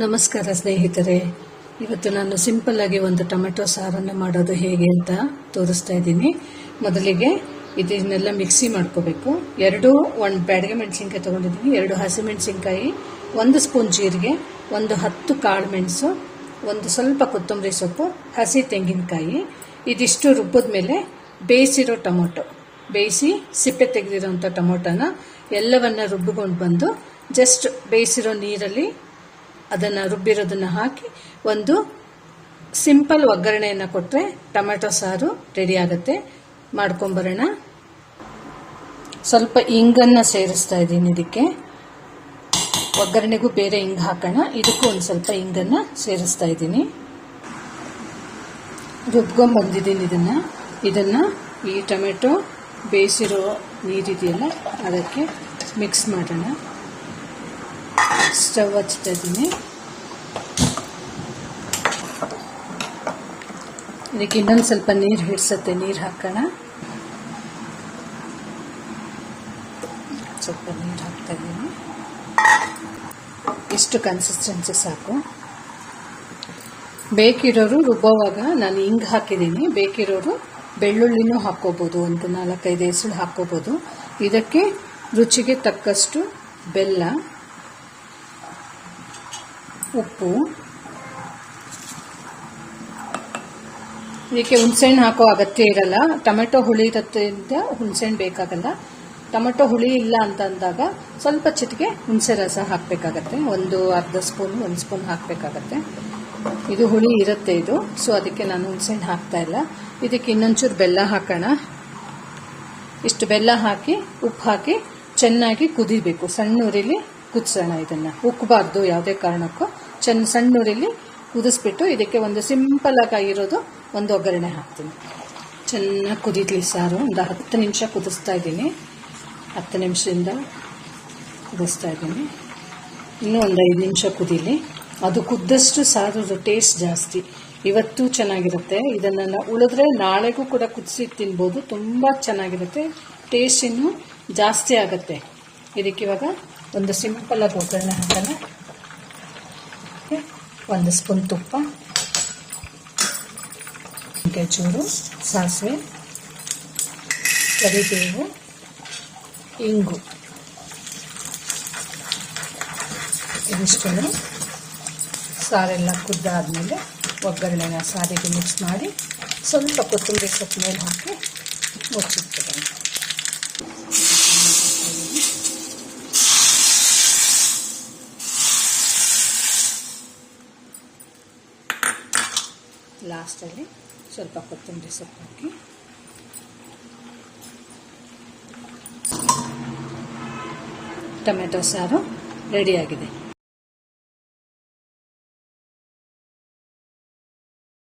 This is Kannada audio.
ನಮಸ್ಕಾರ ಸ್ನೇಹಿತರೆ, ಇವತ್ತು ನಾನು ಸಿಂಪಲ್ ಆಗಿ ಒಂದು ಟೊಮೆಟೊ ಸಾರನ್ನು ಮಾಡೋದು ಹೇಗೆ ಅಂತ ತೋರಿಸ್ತಾ ಇದ್ದೀನಿ. ಮೊದಲಿಗೆ ಇದನ್ನೆಲ್ಲ ಮಿಕ್ಸಿ ಮಾಡ್ಕೋಬೇಕು. ಒಂದು ಬ್ಯಾಡಗೆ ಮೆಣಸಿನ್ಕಾಯಿ ತೊಗೊಂಡಿದ್ದೀನಿ, 2 ಹಸಿಮೆಣಸಿನ್ಕಾಯಿ, 1 ಸ್ಪೂನ್ ಜೀರಿಗೆ, 10 ಕಾಳು ಮೆಣಸು, ಒಂದು ಸ್ವಲ್ಪ ಕೊತ್ತಂಬರಿ ಸೊಪ್ಪು, ಹಸಿ ತೆಂಗಿನಕಾಯಿ. ಇದಿಷ್ಟು ರುಬ್ಬಿದ ಮೇಲೆ ಬೇಯಿಸಿರೋ ಟೊಮೊಟೊ, ಬೇಯಿಸಿ ಸಿಪ್ಪೆ ತೆಗೆದಿರೋಂಥ ಟೊಮೊಟೊನ ಎಲ್ಲವನ್ನ ರುಬ್ಬಿಕೊಂಡು ಬಂದು ಜಸ್ಟ್ ಬೇಯಿಸಿರೋ ನೀರಲ್ಲಿ ಅದನ್ನು ರುಬ್ಬಿರೋದನ್ನು ಹಾಕಿ ಒಂದು ಸಿಂಪಲ್ ಒಗ್ಗರಣೆಯನ್ನು ಕೊಟ್ಟರೆ ಟೊಮೆಟೊ ಸಾರು ರೆಡಿ ಆಗುತ್ತೆ. ಮಾಡ್ಕೊಂಬರೋಣ. ಸ್ವಲ್ಪ ಇಂಗನ್ನು ಸೇರಿಸ್ತಾ ಇದ್ದೀನಿ. ಇದಕ್ಕೆ ಒಗ್ಗರಣೆಗೂ ಬೇರೆ ಇಂಗು ಹಾಕೋಣ, ಇದಕ್ಕೂ ಒಂದು ಸ್ವಲ್ಪ ಇಂಗನ್ನು ಸೇರಿಸ್ತಾ ಇದ್ದೀನಿ. ರುಬ್ಕೊಂಡ್ಬಂದಿದ್ದೀನಿ ಇದನ್ನು ಈ ಟೊಮೆಟೊ ಬೇಯಿಸಿರೋ ನೀರಿದೆಯಲ್ಲ ಅದಕ್ಕೆ ಮಿಕ್ಸ್ ಮಾಡೋಣ. ಸ್ಟವ್ ಹಚ್ತಾ ಇದ್ದೀನಿ. ಇದಕ್ಕೆ ಇನ್ನೊಂದು ಸ್ವಲ್ಪ ನೀರು ಹಿಡಿಸುತ್ತೆ, ನೀರು ಹಾಕೋಣ. ಸ್ವಲ್ಪ ನೀರು ಹಾಕ್ತಾ ಇದ್ದೀನಿ. ಇಷ್ಟು ಕನ್ಸಿಸ್ಟೆನ್ಸಿ ಸಾಕು. ಬೇಕಿರೋರು ರುಬ್ಬೋವಾಗ ನಾನು ಹಿಂಗೆ ಹಾಕಿದ್ದೀನಿ, ಬೇಕಿರೋರು ಬೆಳ್ಳುಳ್ಳಿನೂ ಹಾಕ್ಕೋಬೋದು, ಒಂದು 4-5 ಎಸಳು ಹಾಕ್ಕೋಬೋದು. ಇದಕ್ಕೆ ರುಚಿಗೆ ತಕ್ಕಷ್ಟು ಬೆಲ್ಲ, ಉಪ್ಪು, ಇದಕ್ಕೆ ಹುಣಸೆಹಣ್ಣು ಹಾಕೋ ಅಗತ್ಯ ಇರಲ್ಲ. ಟೊಮೆಟೊ ಹುಳಿ ಇರೋದ್ರಿಂದ ಹುಣಸೆಹಣ್ಣು ಬೇಕಾಗಲ್ಲ. ಟೊಮೆಟೊ ಹುಳಿ ಇಲ್ಲ ಅಂತ ಅಂದಾಗ ಸ್ವಲ್ಪ ಚಿಟಿಕೆ ಹುಣಸೆ ರಸ ಹಾಕಬೇಕಾಗತ್ತೆ. ಒಂದು ಅರ್ಧ ಸ್ಪೂನ್, 1 ಸ್ಪೂನ್ ಹಾಕಬೇಕಾಗತ್ತೆ. ಇದು ಹುಳಿ ಇರುತ್ತೆ ಇದು, ಸೊ ಅದಕ್ಕೆ ನಾನು ಹುಣಸೆಹಣ್ಣು ಹಾಕ್ತಾ ಇಲ್ಲ. ಇದಕ್ಕೆ ಇನ್ನೊಂಚೂರು ಬೆಲ್ಲ ಹಾಕೋಣ. ಇಷ್ಟು ಬೆಲ್ಲ ಹಾಕಿ ಉಪ್ಪು ಹಾಕಿ ಚೆನ್ನಾಗಿ ಕುದಿಬೇಕು. ಸಣ್ಣ ಉರಿಲಿ ಕುದಿಸೋಣ. ಇದನ್ನು ಉಕ್ಕಬಾರ್ದು ಯಾವುದೇ ಕಾರಣಕ್ಕೂ. ಸಣ್ಣ ಉರಿಲಿ ಕುದಿಸ್ಬಿಟ್ಟು ಇದಕ್ಕೆ ಒಂದು ಸಿಂಪಲ್ ಆಗಿರೋದು ಒಂದು ಒಗ್ಗರಣೆ ಹಾಕ್ತೀನಿ. ಚೆನ್ನಾಗಿ ಕುದೀಲಿ ಸಾರು. ಒಂದು 10 ನಿಮಿಷ ಕುದಿಸ್ತಾ ಇದ್ದೀನಿ. 10 ನಿಮಿಷದಿಂದ ಕುದಿಸ್ತಾ ಇದ್ದೀನಿ. ಇನ್ನೂ ಒಂದು 5 ನಿಮಿಷ ಕುದೀಲಿ. ಅದು ಕುದ್ದಷ್ಟು ಸಾರು ಟೇಸ್ಟ್ ಜಾಸ್ತಿ. ಇವತ್ತು ಚೆನ್ನಾಗಿರುತ್ತೆ. ಇದನ್ನು ಉಳಿದ್ರೆ ನಾಳೆಗೂ ಕೂಡ ಕುದಿಸಿ ತಿನ್ಬೋದು. ತುಂಬ ಚೆನ್ನಾಗಿರುತ್ತೆ. ಟೇಸ್ಟ್ ಇನ್ನೂ ಜಾಸ್ತಿ ಆಗುತ್ತೆ. ಇದಕ್ಕೆ ಇವಾಗ ಒಂದು ಸಿಂಪಲ್ ಆಗಿ ಒಗ್ಗರಣೆ ಹಾಕೋಣ. 1 ಸ್ಪೂನ್ ತುಪ್ಪ, ಚೂರು ಸಾಸಿವೆ, ಕರಿಬೇವು, ಇಂಗು, ಇದಿಷ್ಟನ್ನು ಸಾರೆಲ್ಲ ಕುದ್ದಾದ್ಮೇಲೆ ಒಗ್ಗರಣೆನ ಸಾರಿಗೆ ಮಿಕ್ಸ್ ಮಾಡಿ ಸ್ವಲ್ಪ ಕೊತ್ತಂಬರಿ ಸೊಪ್ಪು ಮೇಲೆ ಹಾಕಿ ಮುಚ್ಚಿಡ್ತೀನಿ. ಲಾಸ್ಟಲ್ಲಿ ಸ್ವಲ್ಪ ಕೊತ್ತಂಬರಿ ಸೊಪ್ಪು ಹಾಕಿ ಟೊಮೆಟೊ ಸಾರು ರೆಡಿಯಾಗಿದೆ.